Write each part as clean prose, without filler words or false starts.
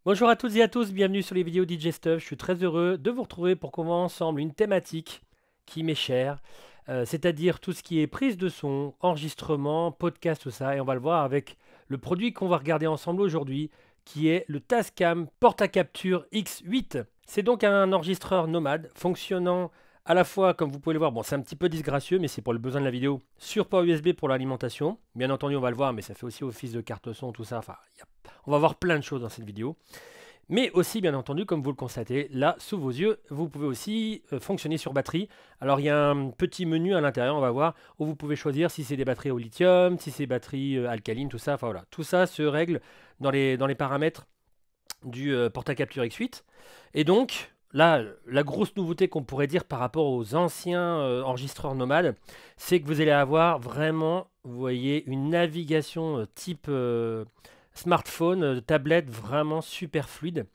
Bonjour à toutes et à tous, bienvenue sur les vidéos DJ Stuff. Je suis très heureux de vous retrouver pour qu'on voit ensemble une thématique qui m'est chère, c'est-à-dire tout ce qui est prise de son, enregistrement, podcast, tout ça. Et on va le voir avec le produit qu'on va regarder ensemble aujourd'hui, qui est le Tascam Porta-Capture X8. C'est donc un enregistreur nomade fonctionnant à la fois, comme vous pouvez le voir, bon, c'est un petit peu disgracieux, mais c'est pour le besoin de la vidéo, sur port USB pour l'alimentation. Bien entendu, on va le voir, mais ça fait aussi office de carte son, tout ça. Enfin, on va voir plein de choses dans cette vidéo. Mais aussi, bien entendu, comme vous le constatez, là, sous vos yeux, vous pouvez aussi fonctionner sur batterie. Alors, il y a un petit menu à l'intérieur, on va voir, où vous pouvez choisir si c'est des batteries au lithium, si c'est batteries alcalines, tout ça. Enfin, voilà. Tout ça se règle dans les paramètres du Porta-Capture X8. Et donc, là, la grosse nouveauté qu'on pourrait dire par rapport aux anciens enregistreurs nomades, c'est que vous allez avoir vraiment, vous voyez, une navigation type smartphone, tablette, vraiment super fluide.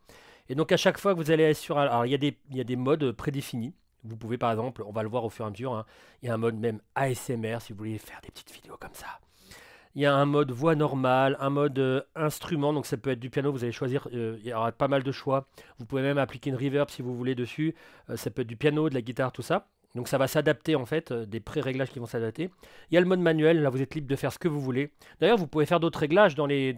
Et donc à chaque fois que vous allez sur... Alors il y a des modes prédéfinis. Vous pouvez par exemple, on va le voir au fur et à mesure, hein, il y a un mode même ASMR si vous voulez faire des petites vidéos comme ça. Il y a un mode voix normale, un mode instrument, donc ça peut être du piano, vous allez choisir, il y aura pas mal de choix. Vous pouvez même appliquer une reverb si vous voulez dessus. Ça peut être du piano, de la guitare, tout ça. Donc ça va s'adapter en fait, des pré-réglages qui vont s'adapter. Il y a le mode manuel, là vous êtes libre de faire ce que vous voulez. D'ailleurs vous pouvez faire d'autres réglages dans les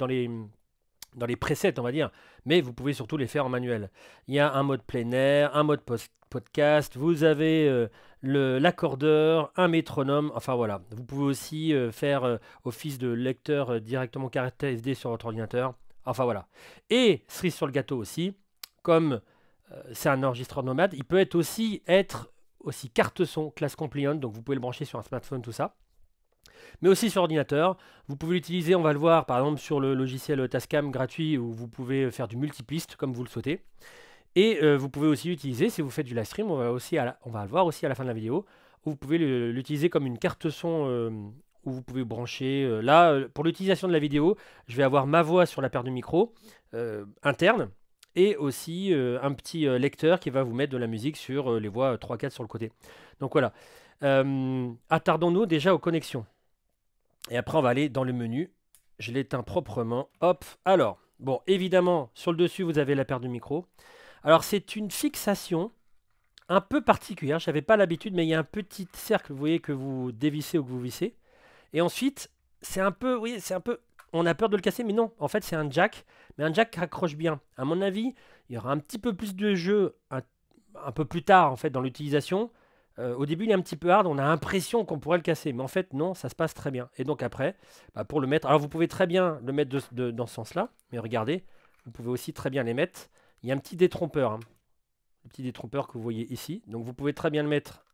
presets, on va dire, mais vous pouvez surtout les faire en manuel. Il y a un mode plein air, un mode podcast, vous avez l'accordeur, un métronome, enfin voilà. Vous pouvez aussi faire office de lecteur directement carte SD sur votre ordinateur, enfin voilà. Et cerise sur le gâteau aussi, comme c'est un enregistreur nomade, il peut être aussi carte son, classe compliant, donc vous pouvez le brancher sur un smartphone, tout ça mais aussi sur ordinateur. Vous pouvez l'utiliser, on va le voir, par exemple sur le logiciel Tascam gratuit où vous pouvez faire du multipliste comme vous le souhaitez. Et vous pouvez aussi l'utiliser si vous faites du live stream, on va le voir aussi à la fin de la vidéo, où vous pouvez l'utiliser comme une carte son où vous pouvez brancher. Là, pour l'utilisation de la vidéo, je vais avoir ma voix sur la paire de micro interne et aussi un petit lecteur qui va vous mettre de la musique sur les voix 3-4 sur le côté. Donc voilà. Attardons-nous déjà aux connexions. Et après, on va aller dans le menu. Je l'éteins proprement. Hop. Alors, bon, évidemment, sur le dessus, vous avez la paire de micro. Alors, c'est une fixation un peu particulière. Je n'avais pas l'habitude, mais il y a un petit cercle, vous voyez, que vous dévissez ou que vous vissez. Et ensuite, c'est un peu, oui, c'est un peu... On a peur de le casser, mais non. En fait, c'est un jack, mais un jack qui accroche bien. À mon avis, il y aura un petit peu plus de jeu un peu plus tard, en fait, dans l'utilisation. Au début, il est un petit peu hard, on a l'impression qu'on pourrait le casser, mais en fait, non, ça se passe très bien. Et donc après, pour le mettre, alors vous pouvez très bien le mettre dans ce sens-là, mais regardez, vous pouvez aussi très bien les mettre. Il y a un petit détrompeur, hein, le petit détrompeur que vous voyez ici. Donc vous pouvez très bien le mettre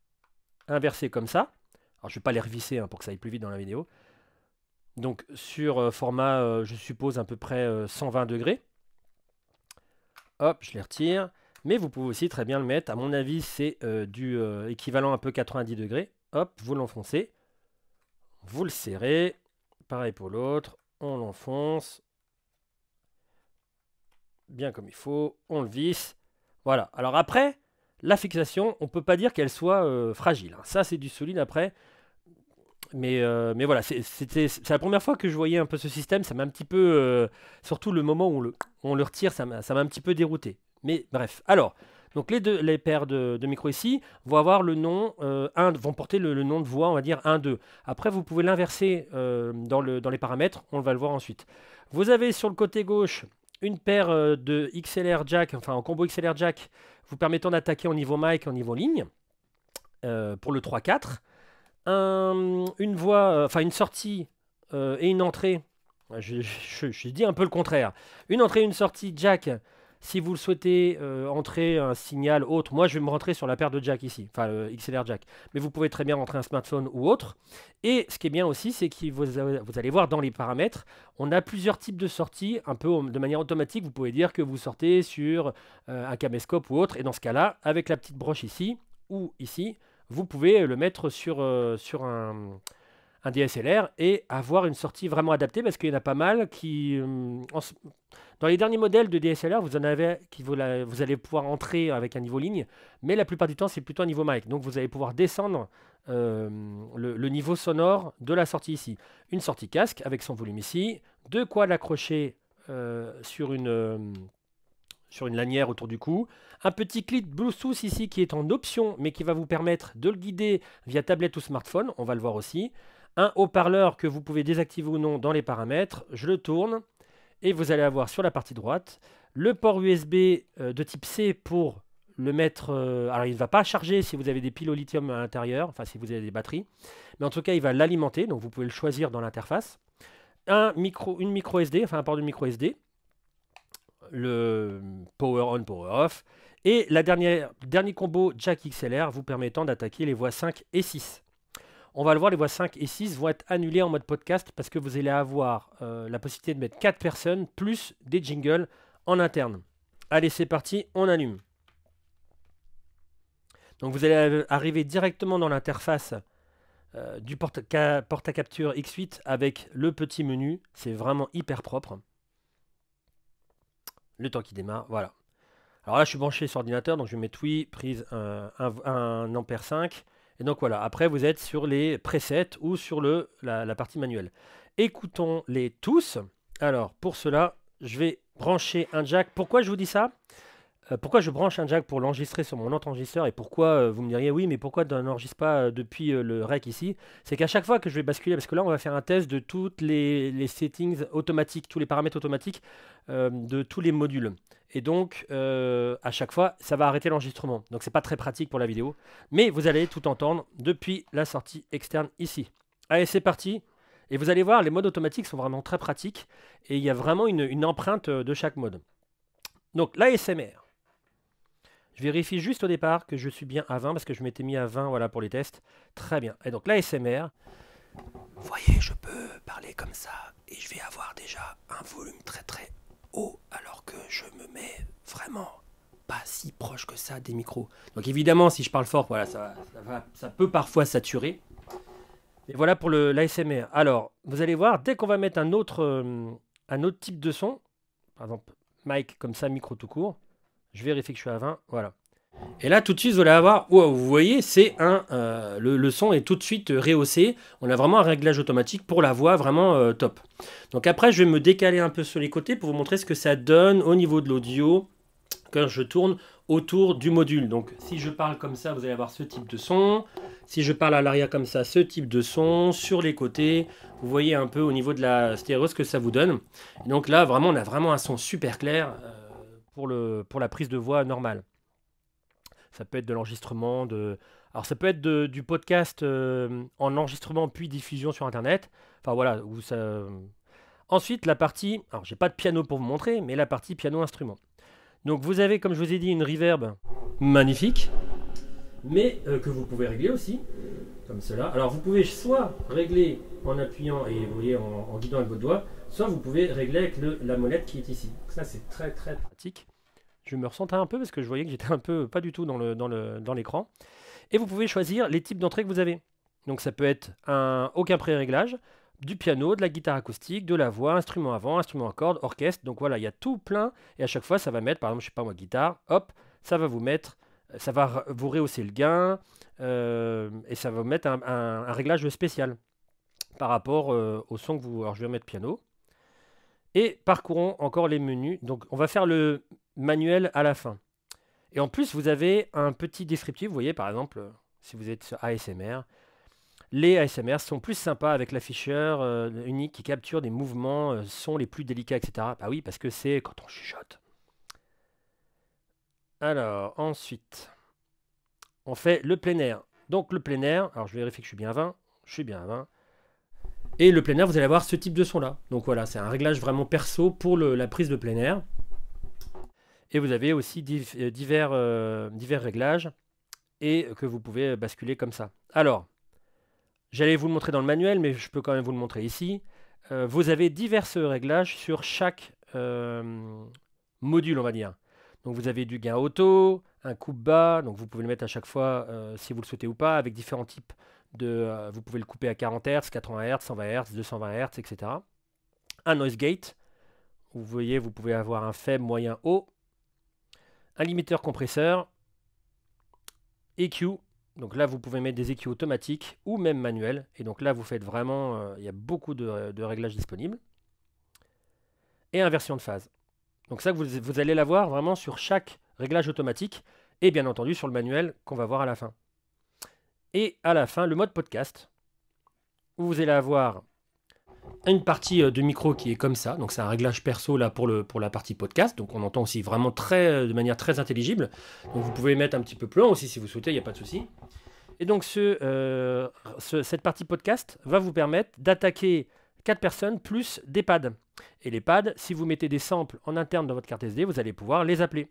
inversé comme ça. Alors je ne vais pas les revisser pour que ça aille plus vite dans la vidéo. Donc sur format, je suppose, à peu près 120 degrés. Hop, je les retire. Mais vous pouvez aussi très bien le mettre. À mon avis, c'est du équivalent un peu 90 degrés. Hop, vous l'enfoncez. Vous le serrez. Pareil pour l'autre. On l'enfonce. Bien comme il faut. On le visse. Voilà. Alors après, la fixation, on ne peut pas dire qu'elle soit fragile, hein. Ça, c'est du solide après. Mais voilà, c'est la première fois que je voyais un peu ce système. Ça m'a un petit peu... surtout le moment où on le retire, ça m'a un petit peu dérouté. Mais bref. Alors, donc les paires de micros ici vont avoir le nom, vont porter le nom de voix, on va dire 1, 2. Après, vous pouvez l'inverser dans les paramètres. On va le voir ensuite. Vous avez sur le côté gauche une paire de XLR jack, enfin en combo XLR jack, vous permettant d'attaquer en niveau mic, en niveau ligne, pour le 3-4 une voie, enfin une sortie et une entrée. Je dis un peu le contraire. Une entrée et une sortie jack. Si vous le souhaitez entrer un signal autre, moi je vais me rentrer sur la paire de jack ici, enfin le XLR jack. Mais vous pouvez très bien rentrer un smartphone ou autre. Et ce qui est bien aussi, c'est que vous allez voir dans les paramètres, on a plusieurs types de sorties, un peu de manière automatique. Vous pouvez dire que vous sortez sur un caméscope ou autre. Et dans ce cas-là, avec la petite broche ici ou ici, vous pouvez le mettre sur un DSLR et avoir une sortie vraiment adaptée parce qu'il y en a pas mal qui... dans les derniers modèles de DSLR, vous en avez vous allez pouvoir entrer avec un niveau ligne, mais la plupart du temps, c'est plutôt un niveau mic. Donc vous allez pouvoir descendre le niveau sonore de la sortie ici. Une sortie casque avec son volume ici, de quoi l'accrocher sur une sur une lanière autour du cou. Un petit clip Bluetooth ici qui est en option, mais qui va vous permettre de le guider via tablette ou smartphone. On va le voir aussi. Un haut-parleur que vous pouvez désactiver ou non dans les paramètres. Je le tourne et vous allez avoir sur la partie droite le port USB de type C pour le mettre. Alors il ne va pas charger si vous avez des piles au lithium à l'intérieur, enfin si vous avez des batteries. Mais en tout cas, il va l'alimenter, donc vous pouvez le choisir dans l'interface. Une micro SD, enfin un port de micro SD. Le power on, power off. Et dernier combo jack XLR vous permettant d'attaquer les voix 5 et 6. On va le voir, les voix 5 et 6 vont être annulées en mode podcast parce que vous allez avoir la possibilité de mettre 4 personnes plus des jingles en interne. Allez, c'est parti, on allume. Donc vous allez arriver directement dans l'interface du porte-à-capture X8 avec le petit menu. C'est vraiment hyper propre. Le temps qui démarre, voilà. Alors là, je suis branché sur ordinateur, donc je vais mettre oui, prise 1 ampère 5. Et donc voilà, après vous êtes sur les presets ou sur la partie manuelle. Écoutons-les tous. Alors pour cela, je vais brancher un jack. Pourquoi je vous dis ça? Pourquoi je branche un jack pour l'enregistrer sur mon autre enregistreur et pourquoi vous me diriez oui mais pourquoi tu n'enregistres pas depuis le rec ici? C'est qu'à chaque fois que je vais basculer, parce que là on va faire un test de toutes les settings automatiques, tous les paramètres automatiques de tous les modules. Et donc à chaque fois ça va arrêter l'enregistrement. Donc c'est pas très pratique pour la vidéo. Mais vous allez tout entendre depuis la sortie externe ici. Allez c'est parti. Et vous allez voir les modes automatiques sont vraiment très pratiques. Et il y a vraiment une empreinte de chaque mode. Donc l'ASMR. Je vérifie juste au départ que je suis bien à 20 parce que je m'étais mis à 20 voilà, pour les tests. Très bien. Et donc l'ASMR. Vous voyez, je peux parler comme ça et je vais avoir déjà un volume très très haut alors que je me mets vraiment pas si proche que ça des micros. Donc évidemment, si je parle fort, voilà, ça peut parfois saturer. Et voilà pour l'ASMR. Alors, vous allez voir, dès qu'on va mettre un autre type de son, par exemple, mic comme ça, micro tout court, je vérifie que je suis à 20, voilà. Et là, tout de suite, vous allez avoir, wow, vous voyez, c'est le son est tout de suite rehaussé. On a vraiment un réglage automatique pour la voix, vraiment top. Donc après, je vais me décaler un peu sur les côtés pour vous montrer ce que ça donne au niveau de l'audio quand je tourne autour du module. Donc si je parle comme ça, vous allez avoir ce type de son. Si je parle à l'arrière comme ça, ce type de son. Sur les côtés, vous voyez un peu au niveau de la stéréo ce que ça vous donne. Et donc là, vraiment, on a vraiment un son super clair pour la prise de voix normale. Ça peut être de l'enregistrement, alors ça peut être du podcast en enregistrement puis diffusion sur Internet. Enfin voilà, où ça... Ensuite, la partie, alors j'ai pas de piano pour vous montrer, mais la partie piano-instrument. Donc vous avez, comme je vous ai dit, une reverb magnifique, mais que vous pouvez régler aussi, comme cela. Alors vous pouvez soit régler en appuyant et vous voyez en guidant avec votre doigt, soit vous pouvez régler avec la molette qui est ici. Ça c'est très très pratique. Je me ressentais un peu parce que je voyais que j'étais un peu pas du tout dans l'écran. Et vous pouvez choisir les types d'entrées que vous avez. Donc ça peut être aucun pré-réglage, du piano, de la guitare acoustique, de la voix, instrument avant, instrument à cordes, orchestre. Donc voilà, il y a tout plein. Et à chaque fois, ça va mettre, par exemple, je sais pas moi, guitare, hop, ça va vous mettre, ça va vous rehausser le gain et ça va vous mettre un réglage spécial par rapport au son que vous... Alors je vais mettre piano. Et parcourons encore les menus. Donc on va faire le manuel à la fin. Et en plus, vous avez un petit descriptif. Vous voyez, par exemple, si vous êtes sur ASMR, les ASMR sont plus sympas avec l'afficheur unique qui capture des mouvements, sons les plus délicats, etc. Bah oui, parce que c'est quand on chuchote. Alors, ensuite, on fait le plein air. Donc le plein air, alors je vérifie que je suis bien à 20. Je suis bien à 20. Et le plein air, vous allez avoir ce type de son là. Donc voilà, c'est un réglage vraiment perso pour la prise de plein air. Et vous avez aussi divers réglages et que vous pouvez basculer comme ça. Alors, j'allais vous le montrer dans le manuel, mais je peux quand même vous le montrer ici. Vous avez divers réglages sur chaque module, on va dire. Donc vous avez du gain auto, un coupe bas, donc vous pouvez le mettre à chaque fois si vous le souhaitez ou pas, avec différents types de... vous pouvez le couper à 40 Hz, 80 Hz, 120 Hz, 220 Hz, etc. Un noise gate, vous voyez, vous pouvez avoir un faible, moyen, haut. Un limiteur compresseur, EQ, donc là vous pouvez mettre des EQ automatiques ou même manuels, et donc là vous faites vraiment, il y a beaucoup de réglages disponibles, et inversion de phase. Donc ça, vous allez l'avoir vraiment sur chaque réglage automatique et bien entendu sur le manuel qu'on va voir à la fin. Et à la fin, le mode podcast, où vous allez avoir une partie de micro qui est comme ça. Donc c'est un réglage perso là pour la partie podcast. Donc on entend aussi vraiment de manière très intelligible. Donc vous pouvez mettre un petit peu plus loin aussi si vous souhaitez, il n'y a pas de souci. Et donc cette partie podcast va vous permettre d'attaquer 4 personnes plus des pads. Et les pads, si vous mettez des samples en interne dans votre carte SD, vous allez pouvoir les appeler.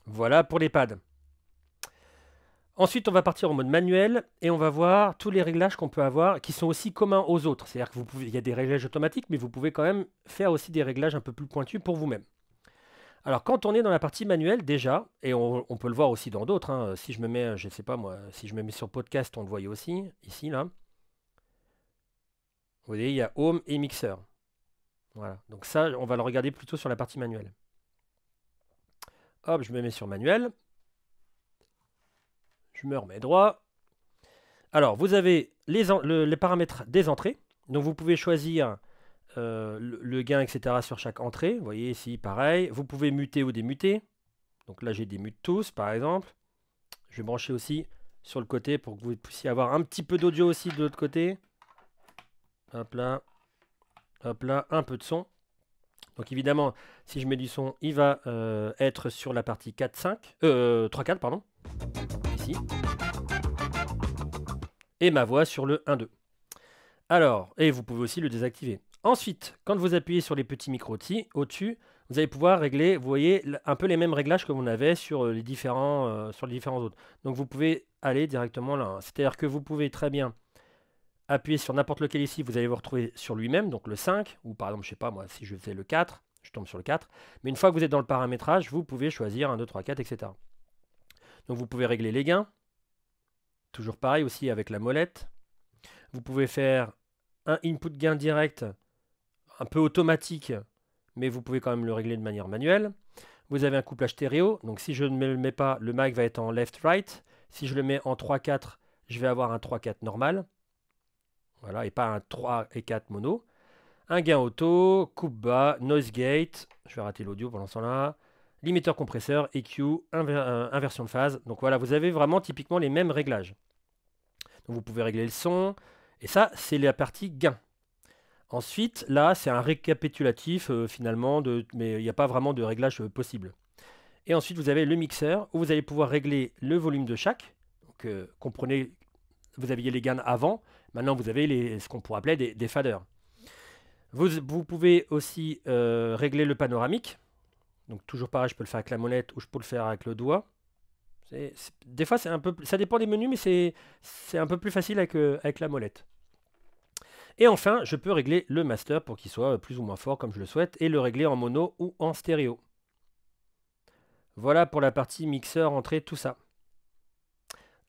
Voilà pour les pads. Ensuite, on va partir en mode manuel et on va voir tous les réglages qu'on peut avoir qui sont aussi communs aux autres. C'est-à-dire que il y a des réglages automatiques, mais vous pouvez quand même faire aussi des réglages un peu plus pointus pour vous-même. Alors, quand on est dans la partie manuelle, déjà, et on peut le voir aussi dans d'autres, hein, si je me mets, je sais pas moi, si je me mets sur podcast, on le voyait aussi, ici, là. Vous voyez, il y a Home et Mixer. Voilà, donc ça, on va le regarder plutôt sur la partie manuelle. Hop, je me mets sur manuel. Je me remets droit. Alors, vous avez les paramètres des entrées. Donc, vous pouvez choisir le gain, etc. sur chaque entrée. Vous voyez ici, pareil. Vous pouvez muter ou démuter. Donc là, j'ai démute tous, par exemple. Je vais brancher aussi sur le côté pour que vous puissiez avoir un petit peu d'audio aussi de l'autre côté. Hop là, un peu de son. Donc évidemment, si je mets du son, il va être sur la partie 3-4, pardon. Ici. Et ma voix sur le 1-2. Alors, et vous pouvez aussi le désactiver. Ensuite, quand vous appuyez sur les petits micros au-dessus, vous allez pouvoir régler, vous voyez, un peu les mêmes réglages que vous avez sur les différents autres. Donc vous pouvez aller directement là. C'est-à-dire que vous pouvez très bien appuyer sur n'importe lequel ici, vous allez vous retrouver sur lui-même, donc le 5, ou par exemple, je sais pas moi, si je faisais le 4, je tombe sur le 4. Mais une fois que vous êtes dans le paramétrage, vous pouvez choisir 1, 2, 3, 4, etc. Donc vous pouvez régler les gains. Toujours pareil aussi avec la molette. Vous pouvez faire un input gain direct, un peu automatique, mais vous pouvez quand même le régler de manière manuelle. Vous avez un couplage stéréo, donc si je ne le mets pas, le mic va être en left-right. Si je le mets en 3-4, je vais avoir un 3-4 normal. Voilà, et pas un 3 et 4 mono. Un gain auto, coupe bas, noise gate, je vais rater l'audio pendant ce temps-là, limiteur compresseur, EQ, inversion de phase. Donc voilà, vous avez vraiment typiquement les mêmes réglages. Donc vous pouvez régler le son, et ça, c'est la partie gain. Ensuite, là, c'est un récapitulatif finalement, mais il n'y a pas vraiment de réglage possible. Et ensuite, vous avez le mixeur, où vous allez pouvoir régler le volume de chaque. Donc comprenez, vous aviez les gains avant, maintenant vous avez ce qu'on pourrait appeler des faders. Vous pouvez aussi régler le panoramique. Donc toujours pareil, je peux le faire avec la molette ou je peux le faire avec le doigt. Des fois, ça dépend des menus, mais c'est un peu plus facile avec la molette. Et enfin, je peux régler le master pour qu'il soit plus ou moins fort comme je le souhaite et le régler en mono ou en stéréo. Voilà pour la partie mixeur, entrée, tout ça.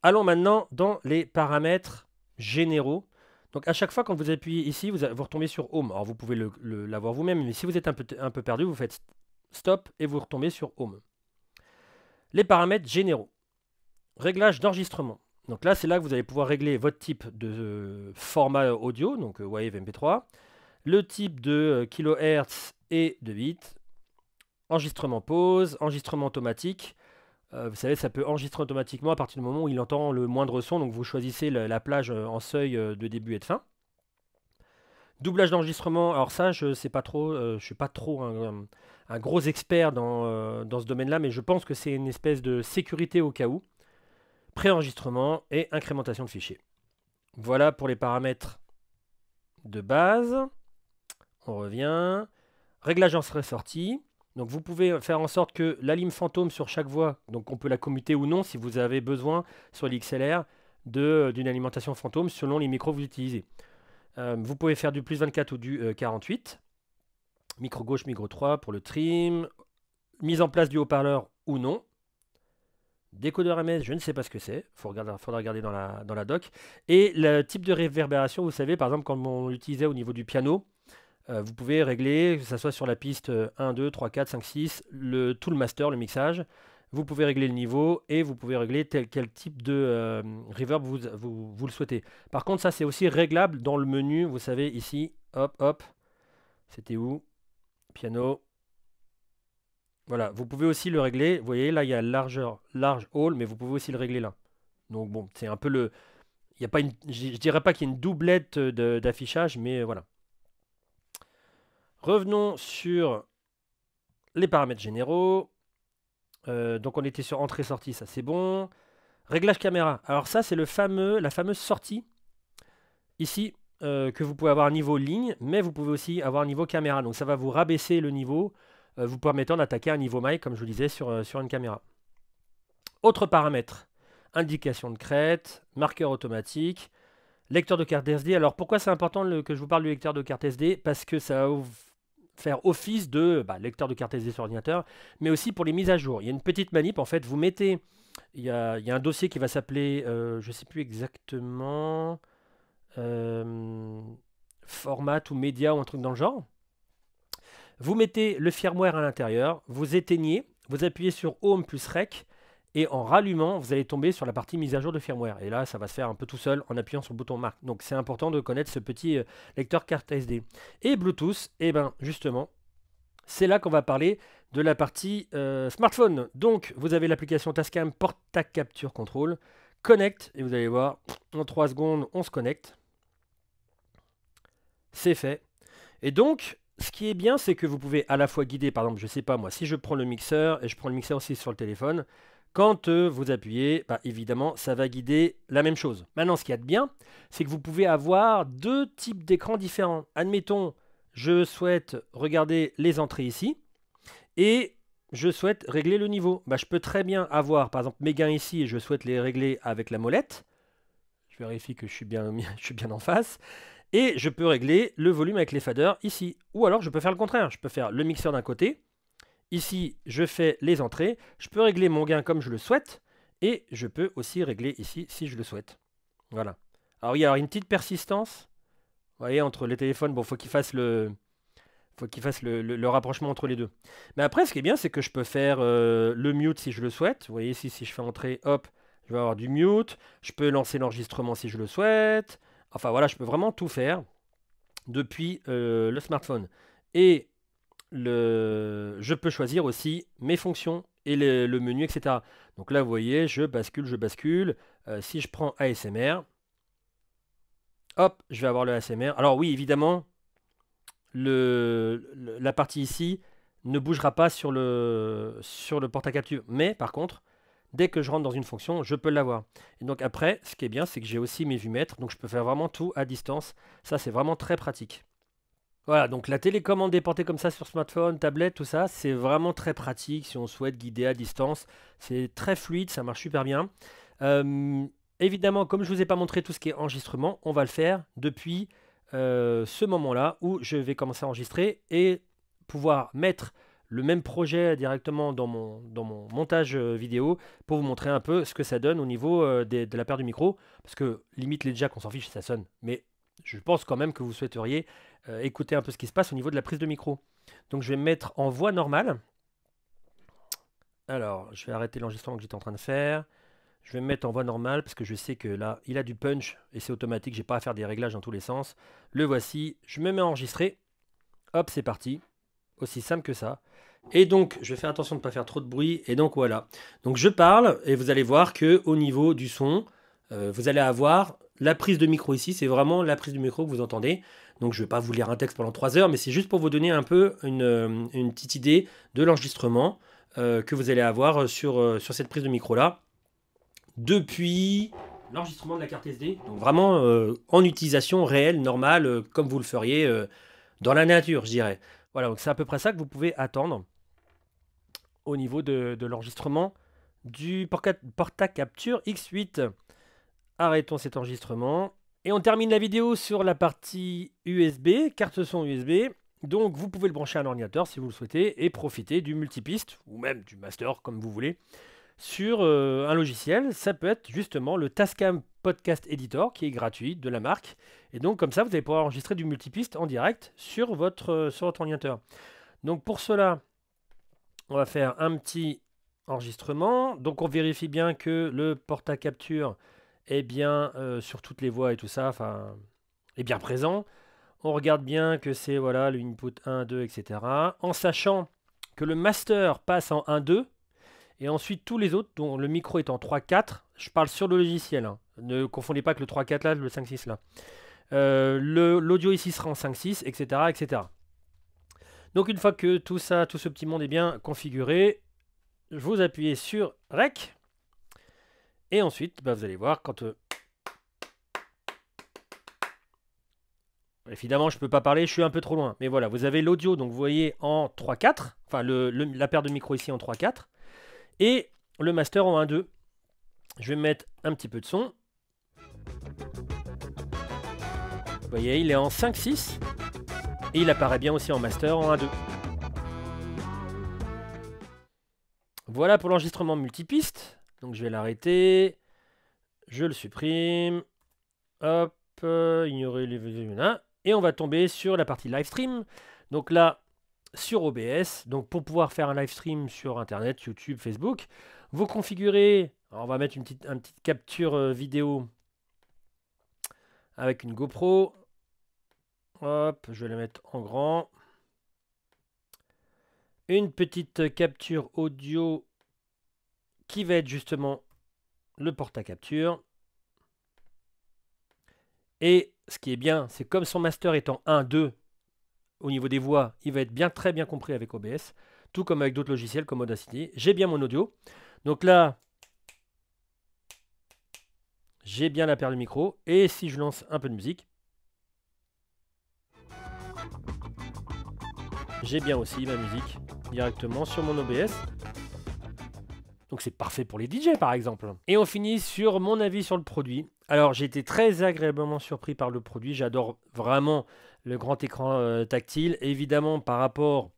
Allons maintenant dans les paramètres généraux. Donc à chaque fois quand vous appuyez ici, vous retombez sur Home. Alors vous pouvez l'avoir vous-même, mais si vous êtes un peu perdu, vous faites Stop et vous retombez sur Home. Les paramètres généraux. Réglage d'enregistrement. Donc là, c'est là que vous allez pouvoir régler votre type de format audio, donc Wave MP3, le type de kHz et de bits, enregistrement pause, enregistrement automatique. Vous savez, ça peut enregistrer automatiquement à partir du moment où il entend le moindre son. Donc vous choisissez la plage en seuil de début et de fin. Doublage d'enregistrement, alors ça, je ne sais pas trop, je ne suis pas trop un gros expert dans ce domaine-là, mais je pense que c'est une espèce de sécurité au cas où. Préenregistrement et incrémentation de fichiers. Voilà pour les paramètres de base. On revient. Réglage entrée-sortie. Donc vous pouvez faire en sorte que la ligne fantôme sur chaque voix, donc on peut la commuter ou non si vous avez besoin sur l'XLR d'une alimentation fantôme selon les micros que vous utilisez. Vous pouvez faire du plus 24 ou du 48. Micro gauche, micro 3 pour le trim. Mise en place du haut-parleur ou non. Décodeur MS, je ne sais pas ce que c'est. Faudra regarder dans la doc. Et le type de réverbération, vous savez, par exemple, quand on l'utilisait au niveau du piano, vous pouvez régler, que ce soit sur la piste 1, 2, 3, 4, 5, 6, tout le master, le mixage. vous pouvez régler le niveau et vous pouvez régler quel type de reverb vous le souhaitez. Par contre, ça c'est aussi réglable dans le menu, vous savez, ici, hop, hop, c'était où? Piano. Voilà, vous pouvez aussi le régler. Vous voyez, là, il y a large hall, mais vous pouvez aussi le régler là. Donc bon, c'est un peu le... Il y a pas une... Je dirais pas qu'il y a une doublette d'affichage, mais voilà. Revenons sur les paramètres généraux. Donc on était sur entrée-sortie, ça c'est bon. Réglage caméra. Alors ça, c'est la fameuse sortie, ici, que vous pouvez avoir niveau ligne, mais vous pouvez aussi avoir niveau caméra. Donc ça va vous rabaisser le niveau, vous permettant d'attaquer un niveau mic, comme je vous disais, sur une caméra. Autres paramètres. Indication de crête, marqueur automatique, lecteur de carte SD. Alors pourquoi c'est important que je vous parle du lecteur de carte SD? Parce que ça va vous faire office de lecteur de carte SD sur ordinateur, mais aussi pour les mises à jour. Il y a une petite manip, en fait, vous mettez... Il y a un dossier qui va s'appeler, je ne sais plus exactement, format ou média ou un truc dans le genre. Vous mettez le firmware à l'intérieur, vous éteignez, vous appuyez sur Home plus Rec, et en rallumant, vous allez tomber sur la partie mise à jour de firmware. Et là, ça va se faire un peu tout seul en appuyant sur le bouton Marque. Donc c'est important de connaître ce petit lecteur carte SD. Et Bluetooth, et bien justement, c'est là qu'on va parler de la partie smartphone. Donc, vous avez l'application Tascam Porta Capture Control. Connect, et vous allez voir, en 3 secondes, on se connecte. C'est fait. Et donc, ce qui est bien, c'est que vous pouvez à la fois guider, par exemple, je ne sais pas moi, si je prends le mixeur, et je prends le mixeur aussi sur le téléphone, quand vous appuyez, évidemment, ça va guider la même chose. Maintenant, ce qu'il y a de bien, c'est que vous pouvez avoir 2 types d'écrans différents. Admettons, je souhaite regarder les entrées ici, et je souhaite régler le niveau. Je peux très bien avoir, par exemple, mes gains ici, et je souhaite les régler avec la molette. Je vérifie que je suis bien en face. Et je peux régler le volume avec les faders ici. Ou alors, je peux faire le contraire. Je peux faire le mixeur d'un côté. Ici, je fais les entrées. Je peux régler mon gain comme je le souhaite. Et je peux aussi régler ici si je le souhaite. Voilà. Alors, il y a une petite persistance. Vous voyez, entre les téléphones, bon, faut qu'il fasse le rapprochement entre les deux. Mais après, ce qui est bien, c'est que je peux faire le mute si je le souhaite. Vous voyez ici, si je fais entrer, hop, je vais avoir du mute. Je peux lancer l'enregistrement si je le souhaite. Enfin voilà, je peux vraiment tout faire depuis le smartphone. Et je peux choisir aussi mes fonctions et le menu, etc. Donc là, vous voyez, je bascule. Si je prends ASMR, hop, je vais avoir le ASMR. Alors oui, évidemment, la partie ici ne bougera pas sur le porte-à-capture. Mais par contre, dès que je rentre dans une fonction, je peux l'avoir. Et donc après, ce qui est bien, c'est que j'ai aussi mes vumètres. Donc je peux faire vraiment tout à distance. Ça, c'est vraiment très pratique. Voilà, donc la télécommande déportée comme ça sur smartphone, tablette, tout ça, c'est vraiment très pratique si on souhaite guider à distance. C'est très fluide, ça marche super bien. Évidemment, comme je ne vous ai pas montré tout ce qui est enregistrement, on va le faire depuis ce moment-là où je vais commencer à enregistrer et pouvoir mettre le même projet directement dans mon montage vidéo pour vous montrer un peu ce que ça donne au niveau de la paire du micro. Parce que limite les jacks, on s'en fiche, ça sonne. Mais je pense quand même que vous souhaiteriez écouter un peu ce qui se passe au niveau de la prise de micro. Donc je vais me mettre en voix normale. Alors, je vais arrêter l'enregistrement que j'étais en train de faire. Je vais me mettre en voix normale parce que je sais que là, il a du punch et c'est automatique. J'ai pas à faire des réglages dans tous les sens. Le voici. Je me mets à enregistrer. Hop, c'est parti. Aussi simple que ça. Et donc, je vais faire attention de ne pas faire trop de bruit. Et donc, voilà. Donc, je parle et vous allez voir que au niveau du son, vous allez avoir la prise de micro ici. C'est vraiment la prise de micro que vous entendez. Donc, je ne vais pas vous lire un texte pendant 3 heures, mais c'est juste pour vous donner un peu une petite idée de l'enregistrement que vous allez avoir sur cette prise de micro-là. Depuis l'enregistrement de la carte SD, donc vraiment en utilisation réelle, normale, comme vous le feriez dans la nature, je dirais. Voilà, donc c'est à peu près ça que vous pouvez attendre au niveau de l'enregistrement du Porta Capture X8. Arrêtons cet enregistrement. Et on termine la vidéo sur la partie USB, carte son USB. Donc vous pouvez le brancher à un ordinateur si vous le souhaitez et profiter du multipiste, ou même du master, comme vous voulez, sur un logiciel. Ça peut être justement le Tascam Podcast Editor qui est gratuit de la marque. Et donc comme ça, vous allez pouvoir enregistrer du multipiste en direct sur votre ordinateur. Donc pour cela, on va faire un petit enregistrement. Donc on vérifie bien que le porte-à-capture est bien sur toutes les voix et tout ça, enfin, est bien présent. On regarde bien que c'est voilà, l'input 1, 2, etc. En sachant que le master passe en 1, 2. Et ensuite, tous les autres, dont le micro est en 3, 4, je parle sur le logiciel. Hein. Ne confondez pas avec le 3, 4 là, le 5, 6 là. L'audio ici sera en 5, 6, etc., etc. Donc une fois que tout ça, tout ce petit monde est bien configuré, vous appuyez sur REC. Et ensuite, bah, vous allez voir quand... Évidemment, je ne peux pas parler, je suis un peu trop loin. Mais voilà, vous avez l'audio, donc vous voyez en 3, 4. Enfin, la paire de micros ici en 3, 4. Et le master en 1, 2. Je vais mettre un petit peu de son. Vous voyez, il est en 5, 6. Et il apparaît bien aussi en master en 1, 2. Voilà pour l'enregistrement multipiste. Donc je vais l'arrêter. Je le supprime. Hop, ignorer les... Et on va tomber sur la partie live stream. Donc là, sur OBS. Donc pour pouvoir faire un live stream sur Internet, YouTube, Facebook, vous configurez... Alors on va mettre une petite capture vidéo avec une GoPro. Hop, je vais la mettre en grand. Une petite capture audio qui va être justement le porte-à-capture. Et ce qui est bien, c'est comme son master est en 1, 2, au niveau des voix, il va être bien très bien compris avec OBS, tout comme avec d'autres logiciels comme Audacity. J'ai bien mon audio. Donc là, j'ai bien la paire de micro. Et si je lance un peu de musique, j'ai bien aussi ma musique directement sur mon OBS. Donc c'est parfait pour les DJ par exemple. Et on finit sur mon avis sur le produit. Alors j'ai été très agréablement surpris par le produit. J'adore vraiment le grand écran tactile. Évidemment par rapport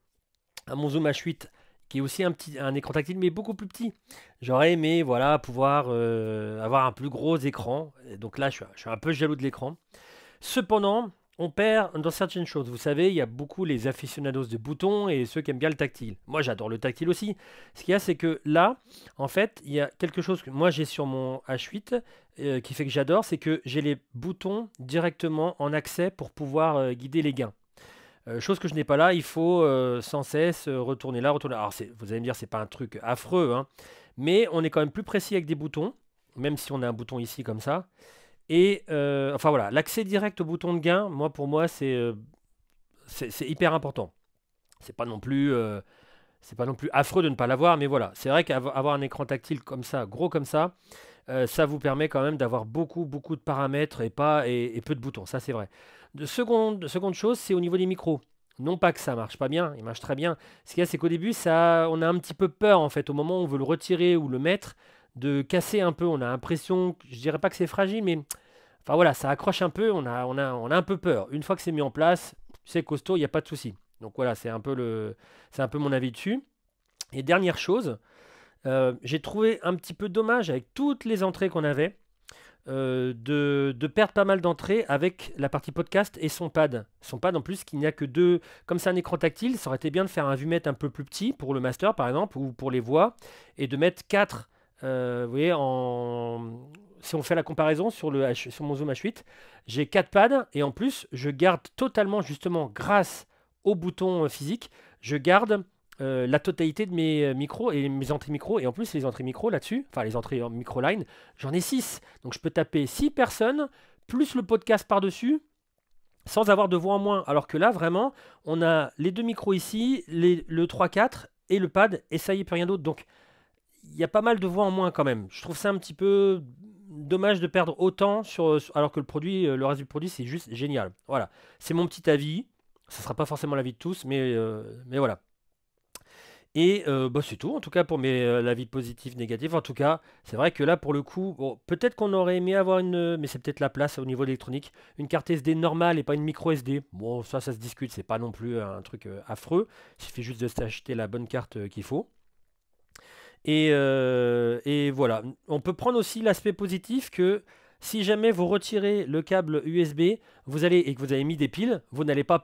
à mon Zoom H8 qui est aussi un écran tactile mais beaucoup plus petit. J'aurais aimé voilà, pouvoir avoir un plus gros écran. Et donc là je suis un peu jaloux de l'écran. Cependant, on perd dans certaines choses. Vous savez, il y a beaucoup les aficionados de boutons et ceux qui aiment bien le tactile. Moi, j'adore le tactile aussi. Ce qu'il y a, c'est que là, en fait, il y a quelque chose que moi j'ai sur mon H8 qui fait que j'adore, c'est que j'ai les boutons directement en accès pour pouvoir guider les gains. Chose que je n'ai pas là, il faut sans cesse retourner là, retourner là. Alors, vous allez me dire, c'est pas un truc affreux, hein, mais on est quand même plus précis avec des boutons, même si on a un bouton ici comme ça. Et enfin voilà, l'accès direct au bouton de gain, pour moi, c'est hyper important. C'est pas non plus affreux de ne pas l'avoir, mais voilà, c'est vrai qu'avoir un écran tactile comme ça, gros comme ça, ça vous permet quand même d'avoir beaucoup de paramètres et peu de boutons. Ça, c'est vrai. Seconde chose, c'est au niveau des micros. Non pas que ça marche pas bien, il marche très bien. Ce qu'il y a, c'est qu'au début, on a un petit peu peur en fait, au moment où on veut le retirer ou le mettre, de casser un peu. On a l'impression, je dirais pas que c'est fragile, mais enfin voilà, ça accroche un peu, on a un peu peur. Une fois que c'est mis en place, c'est costaud, il n'y a pas de souci. Donc voilà, c'est un peu mon avis dessus. Et dernière chose, j'ai trouvé un petit peu dommage avec toutes les entrées qu'on avait. De perdre pas mal d'entrées avec la partie podcast et son pad. Son pad en plus qu'il n'y a que deux. Comme c'est un écran tactile, ça aurait été bien de faire un vumètre un peu plus petit pour le master par exemple ou pour les voix et de mettre 4. Vous voyez, si on fait la comparaison sur mon Zoom H8, j'ai 4 pads et en plus je garde totalement justement grâce au bouton physique, je garde la totalité de mes micros et mes entrées micro. Et en plus, les entrées micro là-dessus, enfin les entrées en micro-line, j'en ai 6. Donc je peux taper 6 personnes, plus le podcast par-dessus, sans avoir de voix en moins. Alors que là, vraiment, on a les deux micros ici, le 3-4 et le pad, et ça y est, plus rien d'autre. Donc il y a pas mal de voix en moins quand même. Je trouve ça un petit peu dommage de perdre autant alors que le reste du produit, c'est juste génial. Voilà, c'est mon petit avis. Ça ne sera pas forcément l'avis de tous, mais voilà. Et c'est tout, en tout cas pour l'avis positif, négatif. En tout cas, c'est vrai que là, pour le coup, bon, peut-être qu'on aurait aimé avoir mais c'est peut-être la place au niveau électronique, une carte SD normale et pas une micro SD. Bon, ça se discute, c'est pas non plus un truc affreux. Il suffit juste de s'acheter la bonne carte qu'il faut. Et voilà. On peut prendre aussi l'aspect positif que si jamais vous retirez le câble USB et que vous avez mis des piles, vous n'allez pas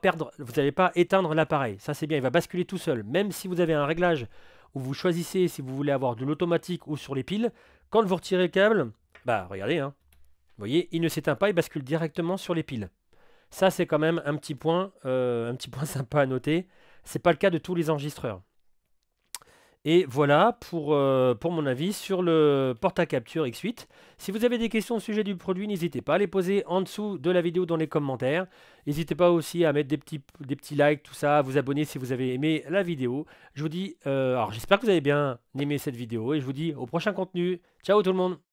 éteindre l'appareil. Ça c'est bien, il va basculer tout seul. Même si vous avez un réglage où vous choisissez si vous voulez avoir de l'automatique ou sur les piles. Quand vous retirez le câble, bah regardez, hein, vous voyez, il ne s'éteint pas, il bascule directement sur les piles. Ça, c'est quand même un petit point sympa à noter. C'est pas le cas de tous les enregistreurs. Et voilà pour mon avis sur le porte-à-capture X8. Si vous avez des questions au sujet du produit, n'hésitez pas à les poser en dessous de la vidéo dans les commentaires. N'hésitez pas aussi à mettre des petits likes, tout ça, à vous abonner si vous avez aimé la vidéo. Je vous dis, alors j'espère que vous avez bien aimé cette vidéo et je vous dis au prochain contenu. Ciao tout le monde!